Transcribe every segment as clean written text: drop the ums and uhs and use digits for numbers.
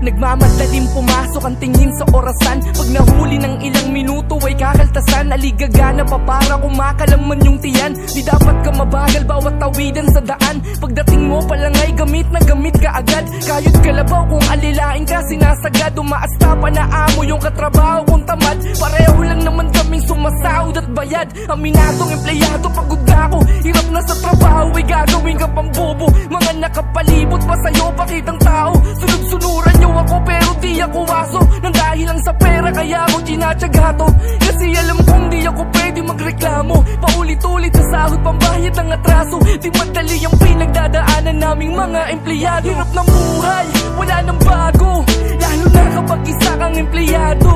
Nagmamadaling pumasok ang tingin sa orasan. Pag nahuli ng ilang minuto ay kakaltasan. Aligagana pa para kumakalaman yung tiyan. Di dapat ka mabagal bawat tawidan sa daan. Pagdating mo palang ay gamit na gamit ka agad. Kayod kalabaw kung alilain ka sinasagad. Umaasta pa na amo yung katrabaho kung tamad. Pareho lang naman kaming sumasahod at bayad. Aminadong empleyado pagod na ako. Hirap na sa trabaho ay gagawin ka pang bobo. Mga nakapalibot pa sa'yo pakitang tao. Sunod-sunuran nyo ako pero di ako aso. Nang dahil lang sa pera kaya ako tinatyagato. Kasi alam kong di ako pwede magreklamo. Paulit-ulit sa sahod pambayad ng atraso. Di madali ang pinagdadaanan naming mga empleyado. Hirap ng buhay, wala nang bago. Lalo na kapag isa kang empleyado.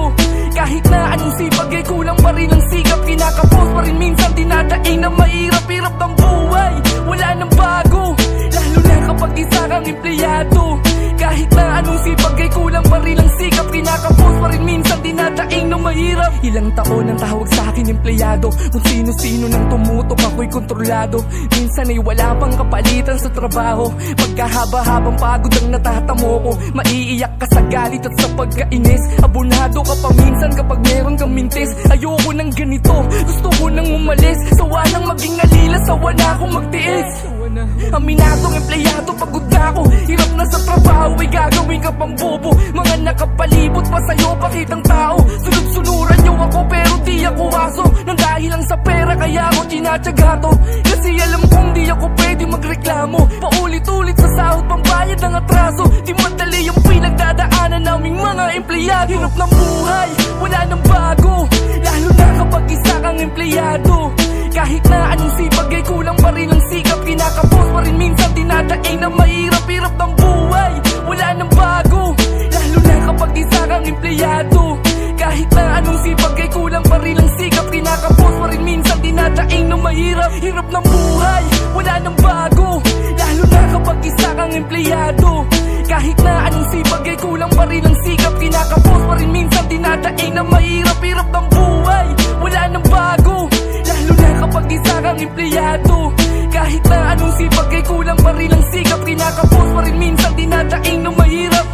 Kahit na anong sipag ay kulang pa rin ang sikap. Kinakapos pa rin minsan dinadaing na mahirap-hirap ng buhay. Wala nang bago, lalo na kapag isa kang empleyado. Kahit na anong sipag ay kulang pa rin ang sikap. Kinakapos pa rin minsan dinadaing na mahirap. Ilang taon ang tawag sa akin empleyado. Kung sino-sino nang tumutok ako'y kontrolado. Minsan ay wala pang kapalitan sa trabaho. Pagkahaba-habang pagod ang natatamo ko. Maiiyak ka sa galit at sa pagkainis. Abonado ka pa minsan kapag meron kang mintis. Ayoko nang ganito, gusto ko nang umalis. Sawa nang maging alila, sawa na akong magtiis. Aminadong empleyado pagod na ako. Hirap na sa trabaho ay gagawin ka pang bobo. Mga nakapalibot pa sa'yo pakitang tao. Sunod-sunuran nyo ako pero di ako aso. Nang dahil lang sa pera kaya ako tinatyagato. Kasi alam kong di ako pwede magreklamo. Paulit-ulit sa sahod pambayad ng atraso. Di madali yung pinagdadaanan naming mga empleyado. Hirap ng buhay, wala nang bago. Lalo na kapag isa kang empleyado. Kahit na anong sipag ay kulang pa rin ang sikap. Kinakapos pa rin minsan dinadaing na mahirap-hirap ng buhay. Wala nang bago, lalo na kapag isa kang empleyado. Kahit na anong sipag ay kulang pa rin ang sikap. Kinakapos pa rin minsan dinadaing na mahirap. Hirap ng buhay, wala nang bago. Lalo na kapag isa kang empleyado. Kahit na anong sipag ay kulang pa rin ang sikap. Kinakapos pa rin minsan dinadaing na mahirap-hirap ng buhay. Wala nang bago, lalo na kapag isa kang empleyado. Kahit na anong sipag ay kulang pa rin ang sikap. Kinakapos pa rin minsan dinadaing na mahirap.